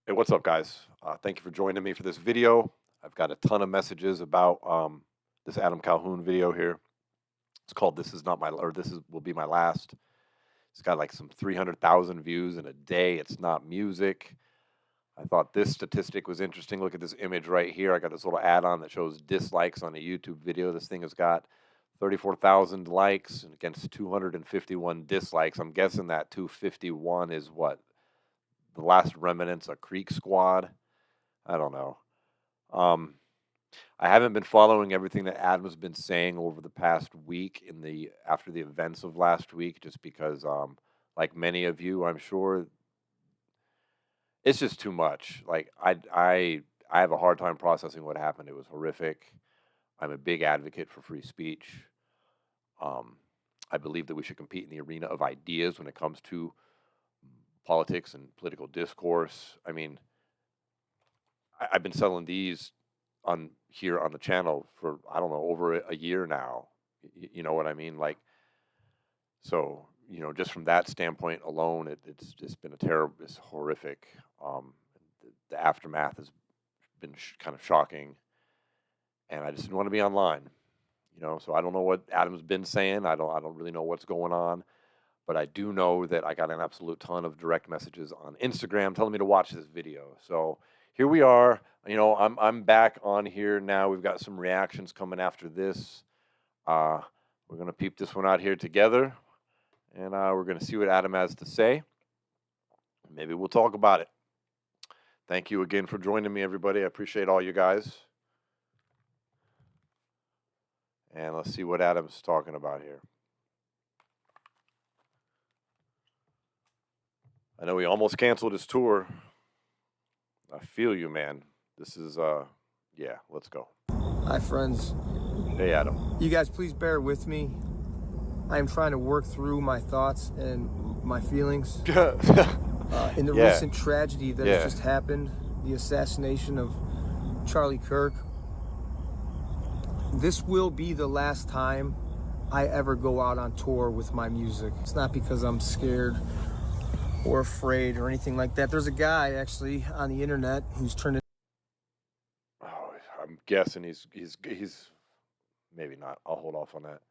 Hey, what's up, guys? Thank you for joining me for this video. I've got a ton of messages about this Adam Calhoun video here. It's called "This Is Not My" or "This is Will Be My Last." It's got like some 300,000 views in a day. It's not music. I thought this statistic was interesting. Look at this image right here. I got this little add-on that shows dislikes on a YouTube video. This thing has got 34,000 likes and against 251 dislikes. I'm guessing that 251 is what the last remnants of Creek Squad. I don't know. Um, I haven't been following everything that Adam's been saying over the past week after the events of last week, just because, like many of you, I'm sure it's just too much. Like I have a hard time processing what happened. It was horrific. I'm a big advocate for free speech. Um, I believe that we should compete in the arena of ideas when it comes to politics and political discourse. I mean, I've been selling these on here on the channel for I don't know over a year now. You know what I mean? Like so, just from that standpoint alone, it's just been it's horrific. The aftermath has been kind of shocking, and I just didn't want to be online. So I don't know what Adam's been saying. I don't really know what's going on, but I do know that I got an absolute ton of direct messages on Instagram telling me to watch this video. So here we are. I'm back on here now. We've got some reactions coming after this. We're gonna peep this one out here together, and we're gonna see what Adam has to say. Maybe we'll talk about it. Thank you again for joining me, everybody. I appreciate all you guys. And let's see what Adam's talking about here. I know he almost canceled his tour. I feel you, man. This is, yeah, let's go. Hi, friends. Hey, Adam. You guys, please bear with me. I am trying to work through my thoughts and my feelings. In the recent tragedy that has just happened, the assassination of Charlie Kirk, this will be the last time I ever go out on tour with my music. It's not because I'm scared or afraid or anything like that. There's a guy actually on the internet who's turned. Oh, I'm guessing he's maybe not. I'll hold off on that.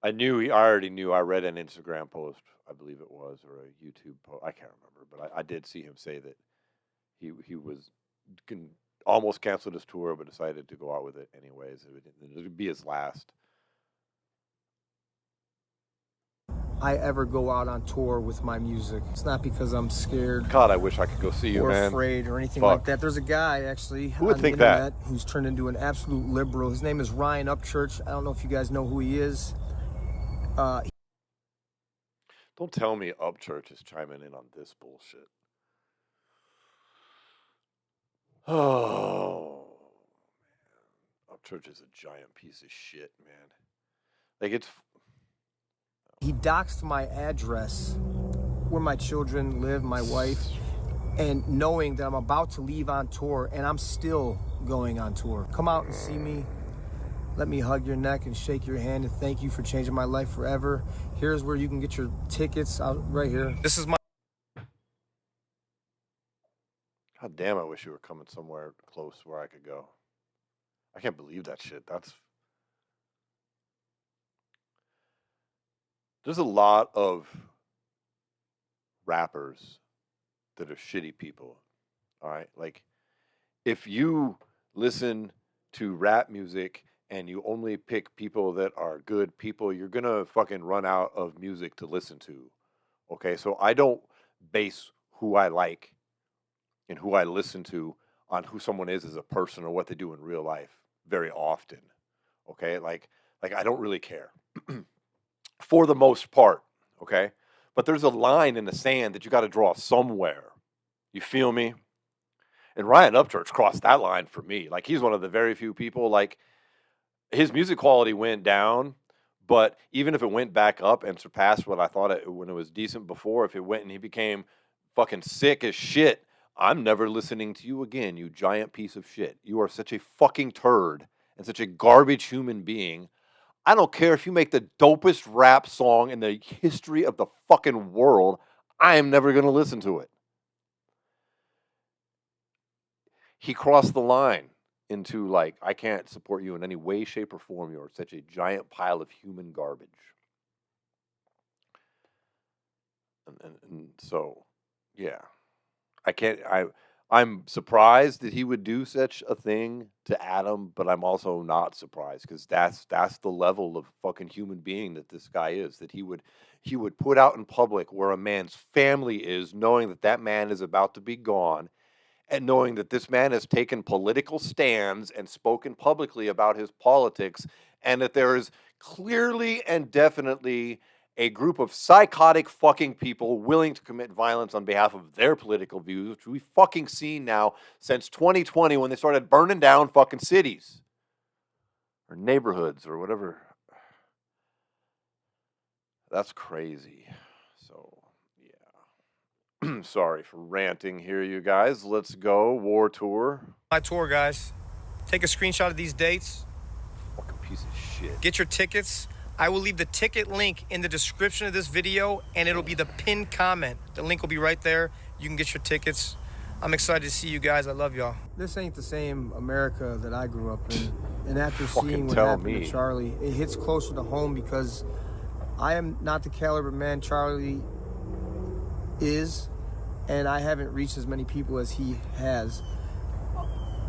I already knew. I read an Instagram post, I believe it was, or a YouTube post. I can't remember, but I did see him say that he was almost canceled his tour, but decided to go out with it anyways. It would be his last. I ever go out on tour with my music. It's not because I'm scared. God, I wish I could go see you, or man. Afraid or anything like that. There's a guy actually Who would on think the internet that? who's turned into an absolute liberal. His name is Ryan Upchurch. I don't know if you guys know who he is. Don't tell me Upchurch is chiming in on this bullshit. Oh, man. Upchurch is a giant piece of shit, man. Like he doxed my address, where my children live, my wife, and knowing that I'm about to leave on tour, and I'm still going on tour. Come out and see me. Let me hug your neck and shake your hand and thank you for changing my life forever. Here's where you can get your tickets out right here. This is my... God damn, I wish you were coming somewhere close where I could go. I can't believe that shit. There's a lot of rappers that are shitty people. All right? Like, if you listen to rap music and you only pick people that are good people, you're gonna fucking run out of music to listen to. Okay? So I don't base who I like and who I listen to on who someone is as a person or what they do in real life very often. Okay? Like I don't really care. For the most part, okay? But there's a line in the sand that you got to draw somewhere. You feel me? And Ryan Upchurch crossed that line for me. Like, he's one of the very few people, like, his music quality went down, but even if it went back up and surpassed what I thought when it was decent before, if it went and he became fucking sick as shit, I'm never listening to you again, you giant piece of shit. You are such a fucking turd and such a garbage human being. I don't care if you make the dopest rap song in the history of the fucking world. I am never going to listen to it. he crossed the line into, like, I can't support you in any way, shape, or form. You're such a giant pile of human garbage. And so, yeah, I can't. I'm surprised that he would do such a thing to Adam, but I'm also not surprised because that's the level of fucking human being that this guy is. That he would put out in public where a man's family is, knowing that that man is about to be gone, and knowing that this man has taken political stands and spoken publicly about his politics, and that there is clearly and definitely a group of psychotic fucking people willing to commit violence on behalf of their political views, which we've fucking seen now since 2020 when they started burning down fucking cities or neighborhoods or whatever. That's crazy. So, yeah. Sorry for ranting here, you guys. Let's go. War tour. My tour, guys. Take a screenshot of these dates. Fucking piece of shit. Get your tickets. I will leave the ticket link in the description of this video, and it'll be the pinned comment. The link will be right there. You can get your tickets. I'm excited to see you guys. I love y'all. This ain't the same America that I grew up in. And after seeing what happened to Charlie, it hits closer to home because I am not the caliber man Charlie is, and I haven't reached as many people as he has.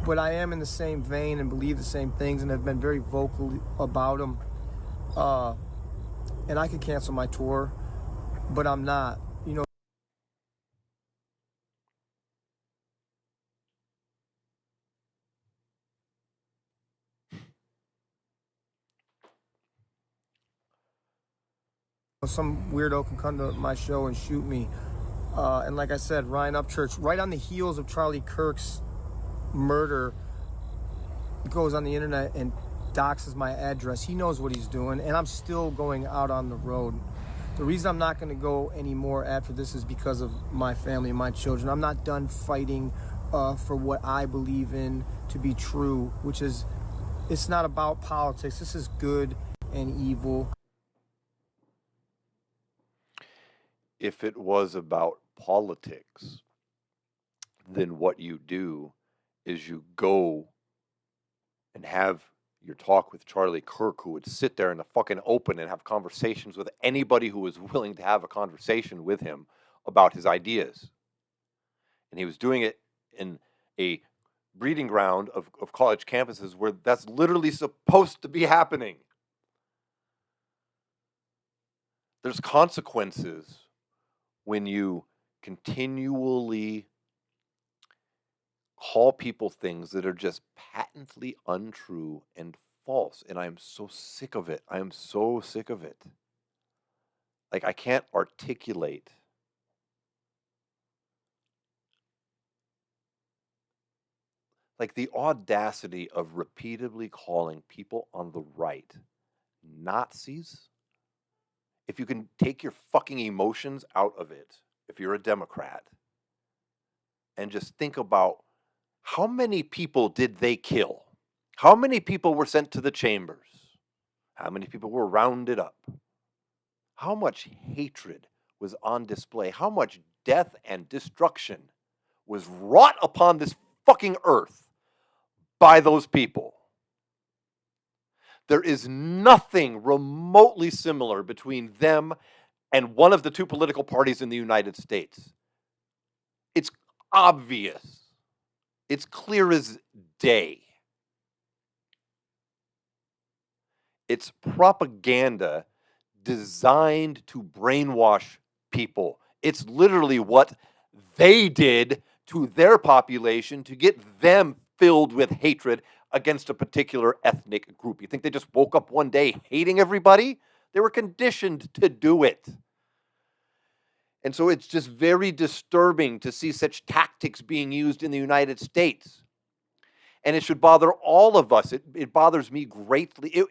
But I am in the same vein and believe the same things and have been very vocal about them. And I could cancel my tour, but I'm not. You know, some weirdo can come to my show and shoot me. And like I said, Ryan Upchurch, right on the heels of Charlie Kirk's murder, goes on the internet and doxes my address. He knows what he's doing, and I'm still going out on the road. The reason I'm not going to go anymore after this is because of my family and my children. I'm not done fighting for what I believe in to be true, which is, it's not about politics. This is good and evil. If it was about politics, then what you do is you go and have your talk with Charlie Kirk, who would sit there in the fucking open and have conversations with anybody who was willing to have a conversation with him about his ideas. And he was doing it in a breeding ground of college campuses where that's literally supposed to be happening. There's consequences when you continually call people things that are just patently untrue and false. And I am so sick of it. I am so sick of it. Like, I can't articulate like the audacity of repeatedly calling people on the right Nazis. If you can take your fucking emotions out of it, if you're a Democrat, and just think about how many people did they kill? How many people were sent to the chambers? How many people were rounded up? How much hatred was on display? How much death and destruction was wrought upon this fucking earth by those people? There is nothing remotely similar between them and one of the two political parties in the United States. It's obvious. It's clear as day. It's propaganda designed to brainwash people. It's literally what they did to their population to get them filled with hatred against a particular ethnic group. You think they just woke up one day hating everybody? They were conditioned to do it. And so it's just very disturbing to see such tactics being used in the United States. And it should bother all of us. It bothers me greatly.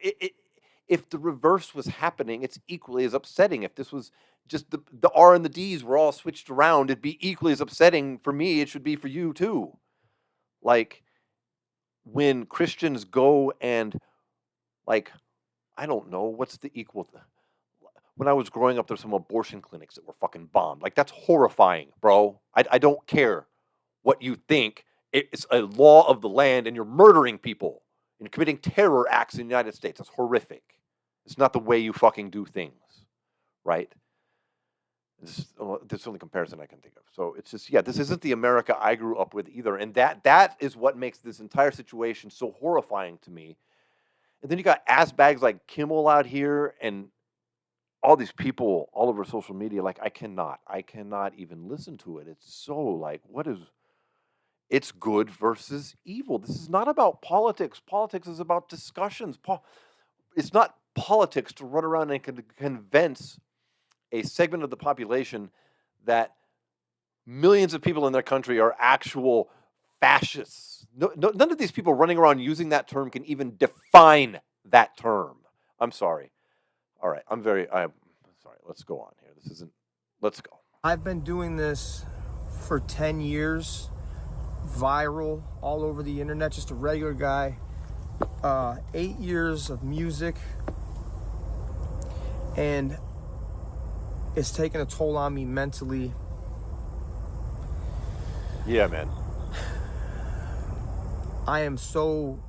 If the reverse was happening, it's equally as upsetting. If this was just the R and the D's were all switched around, it'd be equally as upsetting for me. It should be for you too. Like, when Christians go and, like, I don't know, what's the equal? When I was growing up, there's some abortion clinics that were fucking bombed. Like, that's horrifying, bro. I don't care what you think. It's a law of the land, and you're murdering people and you're committing terror acts in the United States. That's horrific. It's not the way you fucking do things, right? That's the only comparison I can think of. So it's just, yeah, this isn't the America I grew up with either. And that is what makes this entire situation so horrifying to me. And then you got ass bags like Kimmel out here and all these people all over social media. Like, I cannot even listen to it. It's so like, it's good versus evil. This is not about politics. Politics is about discussions. It's not politics to run around and convince a segment of the population that millions of people in their country are actual fascists. None of these people running around using that term can even define that term. I'm sorry. All right, I'm sorry. Let's go on here. Let's go. I've been doing this for 10 years, viral all over the internet, just a regular guy. 8 years of music, and it's taken a toll on me mentally. Yeah, man. I am so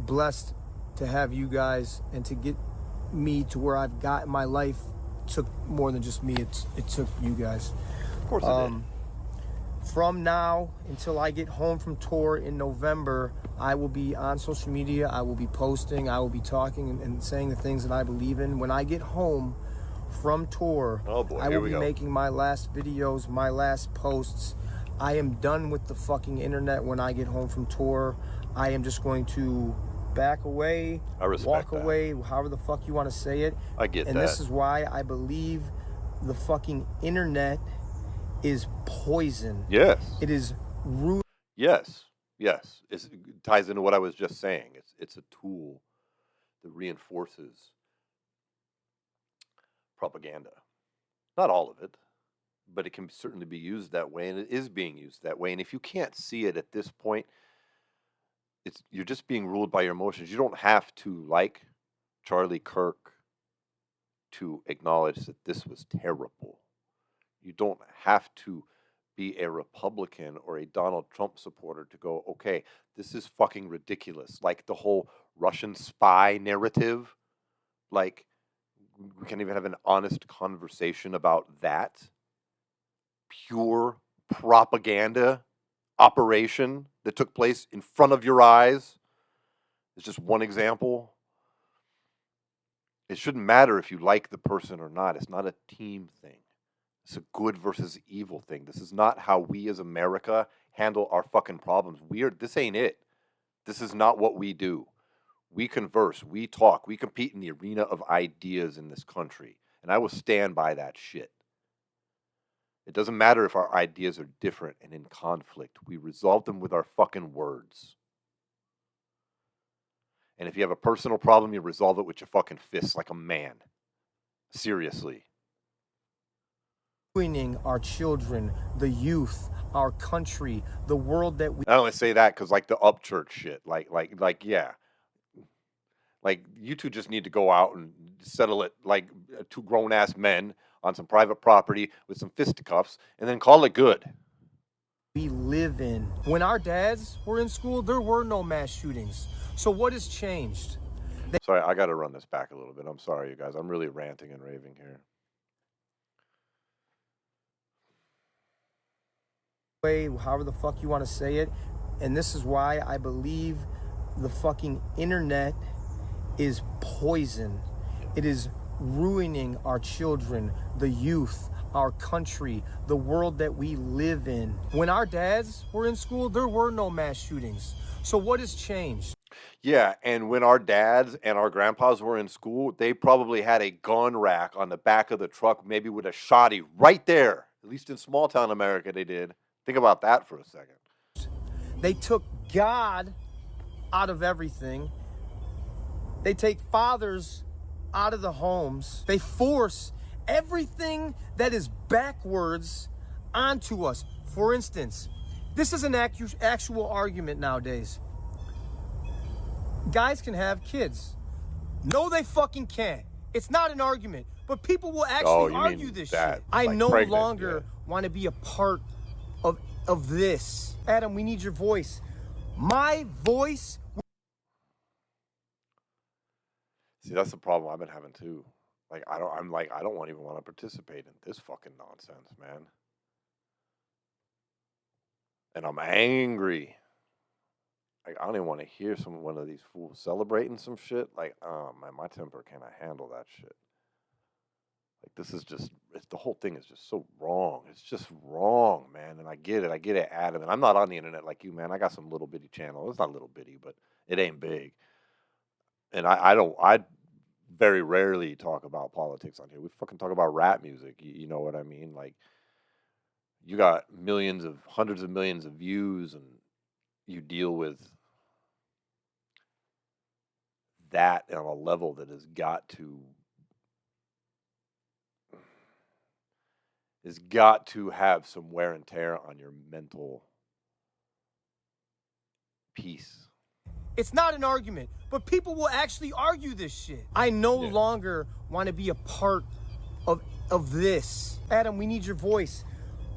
blessed to have you guys and to get me to where I've got in my life. Took more than just me. It took you guys. Of course it did. From now until I get home from tour in November, I will be on social media. I will be posting. I will be talking and saying the things that I believe in. When I get home from tour, oh boy, I will be making my last videos, my last posts. I am done with the fucking internet when I get home from tour. I am just going to back away, walk away, however the fuck you want to say it. I get that. And this is why I believe the fucking internet is poison. Yes. It is rude. Yes. It ties into what I was just saying. It's a tool that reinforces propaganda. Not all of it, but it can certainly be used that way, and it is being used that way. And if you can't see it at this point, you're just being ruled by your emotions. You don't have to like Charlie Kirk to acknowledge that this was terrible. You don't have to be a Republican or a Donald Trump supporter to go, okay, this is fucking ridiculous. Like the whole Russian spy narrative, like we can't even have an honest conversation about that. Pure propaganda operation that took place in front of your eyes is just one example. It shouldn't matter if you like the person or not. It's not a team thing. It's a good versus evil thing. This is not how we as America handle our fucking problems. This ain't it. This is not what we do. We converse, we talk, we compete in the arena of ideas in this country. And I will stand by that shit. It doesn't matter if our ideas are different and in conflict. We resolve them with our fucking words. And if you have a personal problem, you resolve it with your fucking fists like a man. Seriously. Ruining our children, the youth, our country, the world that we... I only say that because like the upchurch shit. Like, yeah. Like, you two just need to go out and settle it like two grown-ass men on some private property with some fisticuffs, and then call it good. We live in. When our dads were in school, there were no mass shootings. So what has changed? Sorry, I got to run this back a little bit. I'm sorry, you guys. I'm really ranting and raving here. However the fuck you want to say it. And this is why I believe the fucking internet is poison. It is ruining our children, the youth, our country, the world that we live in. When our dads were in school, there were no mass shootings. So what has changed? Yeah, and when our dads and our grandpas were in school, they probably had a gun rack on the back of the truck, maybe with a shotty right there. At least in small town America, they did. Think about that for a second. They took God out of everything. They take fathers out of the homes. They force everything that is backwards onto us. For instance, this is an actual argument nowadays. Guys can have kids. No, they fucking can't. It's not an argument, but people will actually argue this shit. Like I no pregnant, longer want to be a part of this. Adam, we need your voice. My voice. See, that's the problem I've been having too. Like, I don't even want to participate in this fucking nonsense, man. And I'm angry. Like, I don't even want to hear one of these fools celebrating some shit. Like, oh man, my temper cannot handle that shit. Like, this is just, the whole thing is just so wrong. It's just wrong, man. And I get it, Adam. And I'm not on the internet like you, man. I got some little bitty channel. It's not little bitty, but it ain't big. And I very rarely talk about politics on here. We fucking talk about rap music. You know what I mean? Like, you got hundreds of millions of views, and you deal with that on a level that has got to have some wear and tear on your mental peace. It's not an argument, but people will actually argue this shit. I no longer want to be a part of this. Adam, we need your voice.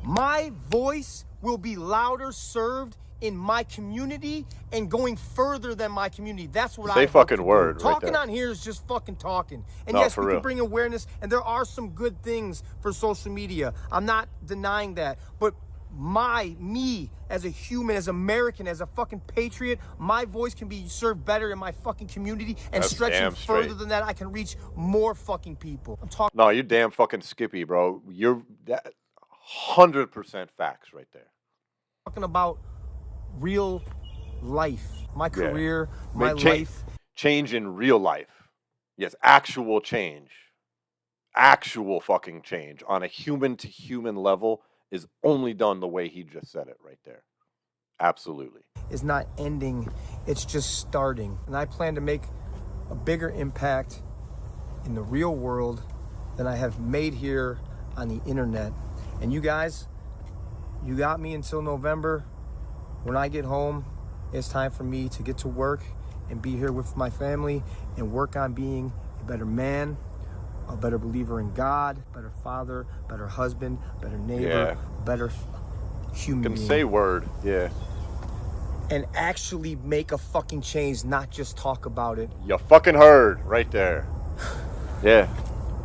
My voice will be louder served in my community and going further than my community. That's what I say fucking word. Right talking there. on here is just fucking talking. And no, yes, we real. can bring awareness, and there are some good things for social media. I'm not denying that, but me as a human, as American, as a fucking patriot, my voice can be served better in my fucking community, and That's stretching further than that, I can reach more fucking people. I'm talking. No, you're damn fucking Skippy, bro. You're that 100% facts right there. Talking about real life, my career, my life. Change in real life. Yes, actual change. Actual fucking change on a human to human level is only done the way he just said it right there. Absolutely. It's not ending, it's just starting. And I plan to make a bigger impact in the real world than I have made here on the internet. And you guys, you got me until November. When I get home, it's time for me to get to work and be here with my family and work on being a better man, a better believer in God, better father, better husband, better neighbor, better human being. Can say word, and actually make a fucking change, not just talk about it. You fucking heard right there. Yeah.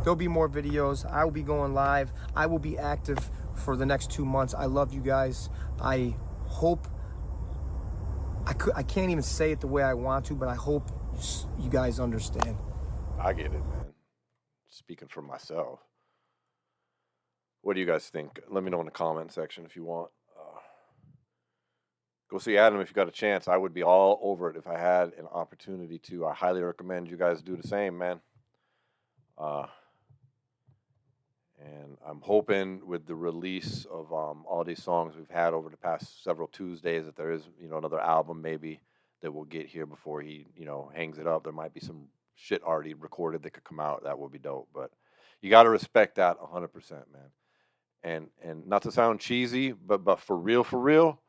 There'll be more videos. I will be going live. I will be active for the next 2 months. I love you guys. I hope, I can't even say it the way I want to, but I hope you guys understand. I get it, man. Speaking for myself. What do you guys think? Let me know in the comment section if you want. Go see Adam if you got a chance. I would be all over it if I had an opportunity to. I highly recommend you guys do the same, man. And I'm hoping with the release of all these songs we've had over the past several Tuesdays that there is, another album maybe that we'll get here before he, hangs it up. There might be some shit already recorded that could come out. That would be dope. But you got to respect that 100%, man. And not to sound cheesy, but for real,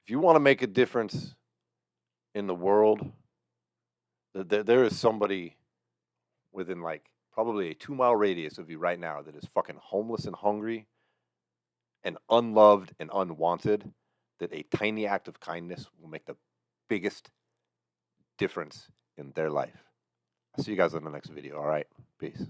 if you want to make a difference in the world, there is somebody within probably a 2-mile radius of you right now that is fucking homeless and hungry and unloved and unwanted, that a tiny act of kindness will make the biggest difference in their life. I'll see you guys in the next video. All right. Peace.